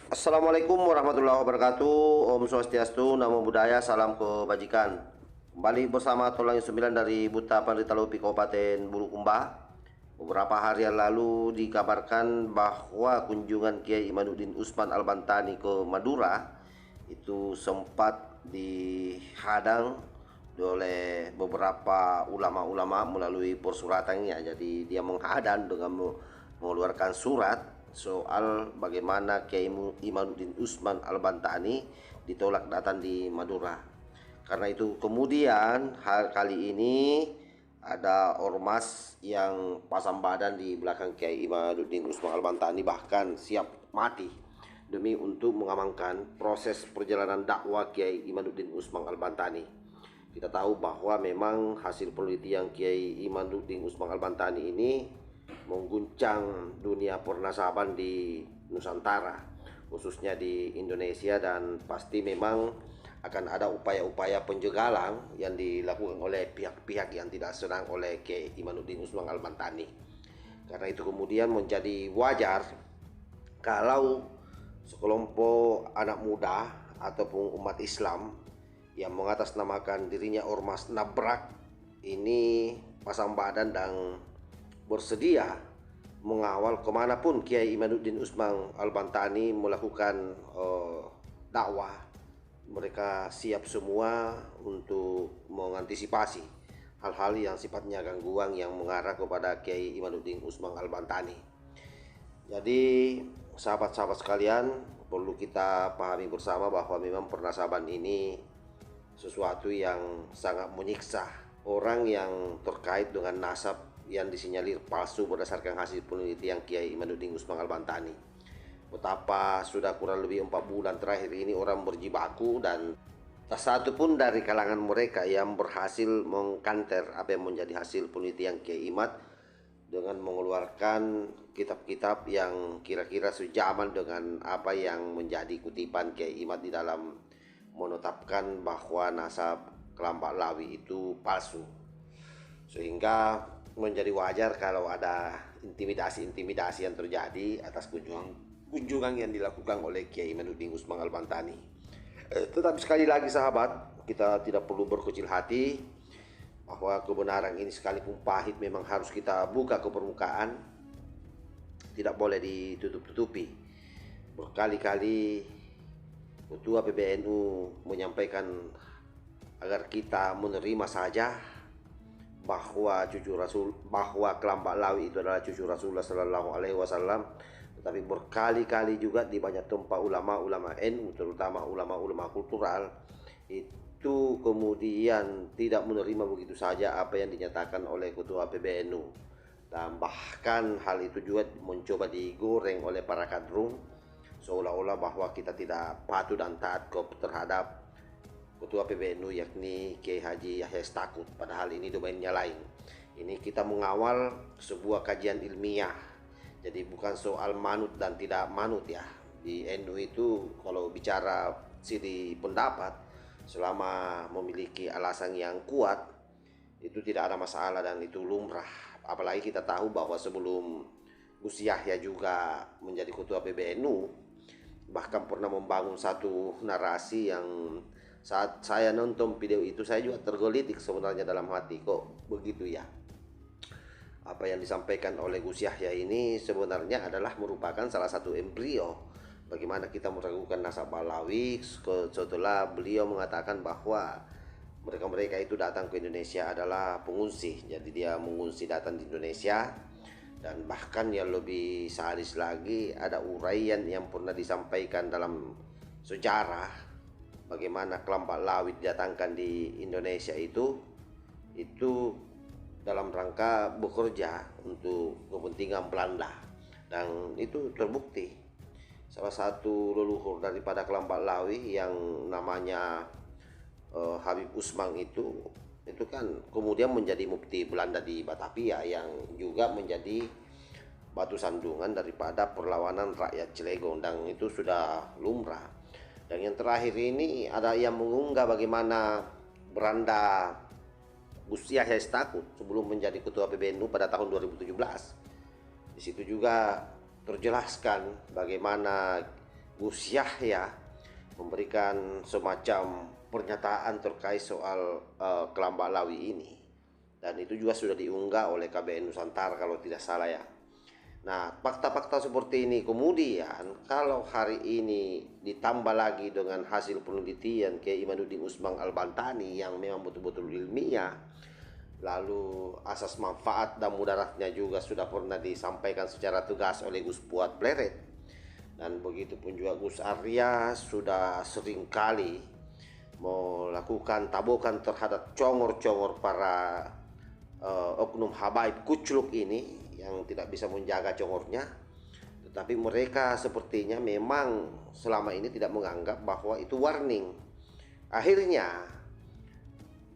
Assalamualaikum warahmatullahi wabarakatuh. Om Swastiastu, Namo Buddhaya, salam kebajikan. Kembali bersama Tolang 9 dari Buta Panditalopi Kabupaten Bulukumba. Beberapa hari yang lalu dikabarkan bahwa kunjungan Kiai Imaduddin Usman Al-Bantani ke Madura itu sempat dihadang oleh beberapa ulama-ulama melalui persuratannya. Jadi dia menghadang dengan mengeluarkan surat soal bagaimana Kiai Imaduddin Usman Al-Bantani ditolak datang di Madura. Karena itu kemudian kali ini ada ormas yang pasang badan di belakang Kiai Imaduddin Usman Al-Bantani, bahkan siap mati demi untuk mengamankan proses perjalanan dakwah Kiai Imaduddin Usman Al-Bantani. Kita tahu bahwa memang hasil penelitian Kiai Imaduddin Usman Al-Bantani ini mengguncang dunia pernasaban di Nusantara, khususnya di Indonesia, dan pasti memang akan ada upaya-upaya penjagalan yang dilakukan oleh pihak-pihak yang tidak senang oleh Kiai Imaduddin Usman Al-Bantani. Karena itu kemudian menjadi wajar kalau sekelompok anak muda ataupun umat Islam yang mengatasnamakan dirinya Ormas Nabrak ini pasang badan dan bersedia mengawal kemanapun Kiai Imaduddin Usman Al-Bantani melakukan dakwah. Mereka siap semua untuk mengantisipasi hal-hal yang sifatnya gangguan yang mengarah kepada Kiai Imaduddin Usman Al-Bantani. Jadi sahabat-sahabat sekalian, perlu kita pahami bersama bahwa memang pernasaban ini sesuatu yang sangat menyiksa orang yang terkait dengan nasab yang disinyalir palsu berdasarkan hasil penelitian Kiai Imaduddin Usman Al-Bantani. Betapa sudah kurang lebih 4 bulan terakhir ini orang berjibaku dan tak satu pun dari kalangan mereka yang berhasil mengkanter apa yang menjadi hasil penelitian Kiai Imad dengan mengeluarkan kitab-kitab yang kira-kira sejaman dengan apa yang menjadi kutipan Kiai Imad di dalam menetapkan bahwa nasab Kelambak Lawi itu palsu. Sehingga menjadi wajar kalau ada intimidasi-intimidasi yang terjadi atas kunjungan yang dilakukan oleh Kiai Imaduddin Usman Al-Bantani. Tetapi sekali lagi sahabat, kita tidak perlu berkecil hati bahwa kebenaran ini sekalipun pahit memang harus kita buka ke permukaan, tidak boleh ditutup-tutupi. Berkali-kali Ketua PBNU menyampaikan agar kita menerima saja bahwa Kelambak Lawi itu adalah cucu Rasulullah Sallallahu Alaihi Wasallam. Tetapi berkali-kali juga di banyak tempat ulama-ulama NU, terutama ulama-ulama kultural, itu kemudian tidak menerima begitu saja apa yang dinyatakan oleh Ketua PBNU, dan bahkan hal itu juga mencoba digoreng oleh para kadrun seolah-olah bahwa kita tidak patuh dan taat terhadap Ketua PBNU yakni Kiai Haji Yahya Stakuf. Padahal ini domainnya lain. Ini kita mengawal sebuah kajian ilmiah. Jadi bukan soal manut dan tidak manut ya. Di NU itu kalau bicara siri pendapat, selama memiliki alasan yang kuat itu tidak ada masalah dan itu lumrah. Apalagi kita tahu bahwa sebelum Gus Yahya juga menjadi Ketua PBNU, bahkan pernah membangun satu narasi yang saat saya nonton video itu saya juga tergelitik sebenarnya dalam hati, kok begitu ya. Apa yang disampaikan oleh Gus Yahya ini sebenarnya adalah merupakan salah satu embrio bagaimana kita meragukan nasab Balawi setelah beliau mengatakan bahwa mereka-mereka itu datang ke Indonesia adalah pengungsi. Jadi dia mengungsi datang di Indonesia. Dan bahkan yang lebih sadis lagi, ada uraian yang pernah disampaikan dalam sejarah bagaimana Kelambak Lawi didatangkan di Indonesia itu dalam rangka bekerja untuk kepentingan Belanda, dan itu terbukti. Salah satu leluhur daripada Kelambak Lawi yang namanya Habib Usman itu kan kemudian menjadi mufti Belanda di Batavia, yang juga menjadi batu sandungan daripada perlawanan rakyat Cilegon, dan itu sudah lumrah. Dan yang terakhir ini ada yang mengunggah bagaimana beranda Gus Yahya Stakuf sebelum menjadi ketua PBNU pada tahun 2017. Di situ juga terjelaskan bagaimana Gus Yahya memberikan semacam pernyataan terkait soal Kelambak Lawi ini, dan itu juga sudah diunggah oleh KBN Nusantara kalau tidak salah ya. Nah, fakta-fakta seperti ini kemudian kalau hari ini ditambah lagi dengan hasil penelitian Kiai Imaduddin Usman Al-Bantani yang memang betul-betul ilmiah, lalu asas manfaat dan mudaratnya juga sudah pernah disampaikan secara tegas oleh Gus Fuad Pleret, dan begitu pun juga Gus Arya sudah seringkali melakukan tabokan terhadap congor-congor para oknum habaib kucluk ini yang tidak bisa menjaga congornya. Tetapi mereka sepertinya memang selama ini tidak menganggap bahwa itu warning. Akhirnya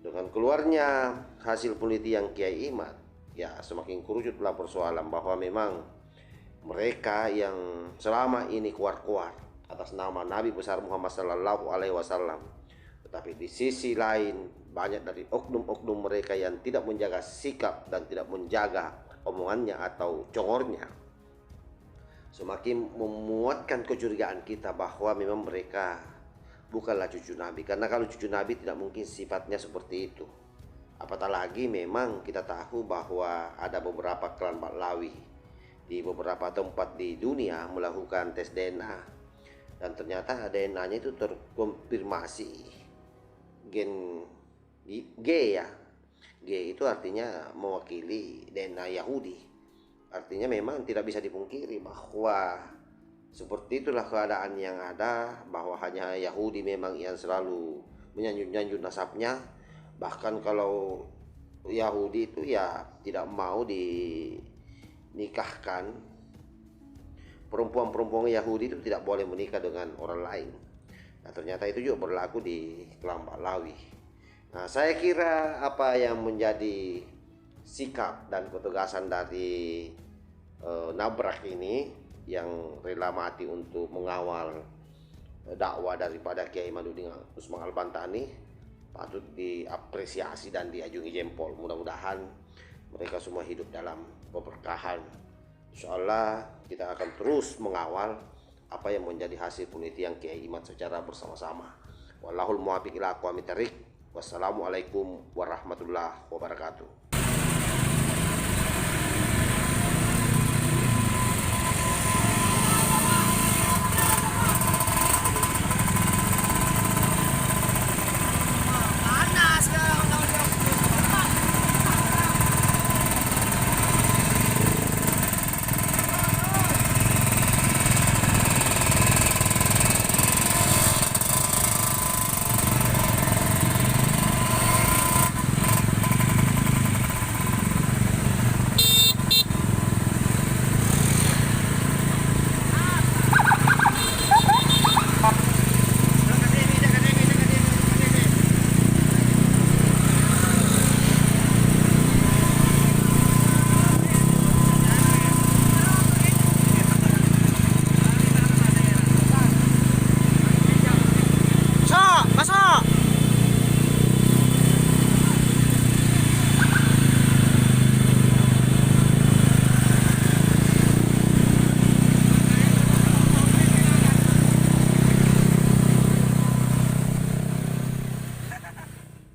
dengan keluarnya hasil penelitian Kiai Imad, ya semakin kerucutlah persoalan bahwa memang mereka yang selama ini kuat-kuat atas nama Nabi besar Muhammad Sallallahu Alaihi Wasallam, tetapi di sisi lain banyak dari oknum-oknum mereka yang tidak menjaga sikap dan tidak menjaga omongannya atau congornya, semakin memuatkan kecurigaan kita bahwa memang mereka bukanlah cucu Nabi. Karena kalau cucu Nabi tidak mungkin sifatnya seperti itu. Apatah lagi memang kita tahu bahwa ada beberapa klan Baklawi di beberapa tempat di dunia melakukan tes DNA, dan ternyata DNA-nya itu terkonfirmasi gen G ya. G itu artinya mewakili DNA Yahudi. Artinya memang tidak bisa dipungkiri bahwa seperti itulah keadaan yang ada, bahwa hanya Yahudi memang yang selalu menyanjung nasabnya. Bahkan kalau Yahudi itu ya tidak mau dinikahkan, perempuan-perempuan Yahudi itu tidak boleh menikah dengan orang lain. Nah, ternyata itu juga berlaku di Kelambak Lawi. Nah, saya kira apa yang menjadi sikap dan ketegasan dari Nabrak ini yang rela mati untuk mengawal dakwah daripada Kiai Imaduddin Usman Al-Bantani patut diapresiasi dan diajungi jempol. Mudah-mudahan mereka semua hidup dalam keberkahan. Insyaallah kita akan terus mengawal apa yang menjadi hasil penelitian Kiai Imad secara bersama-sama. Wallahul muwaffiq ila aqwamit thariq. Wassalamualaikum warahmatullahi wabarakatuh.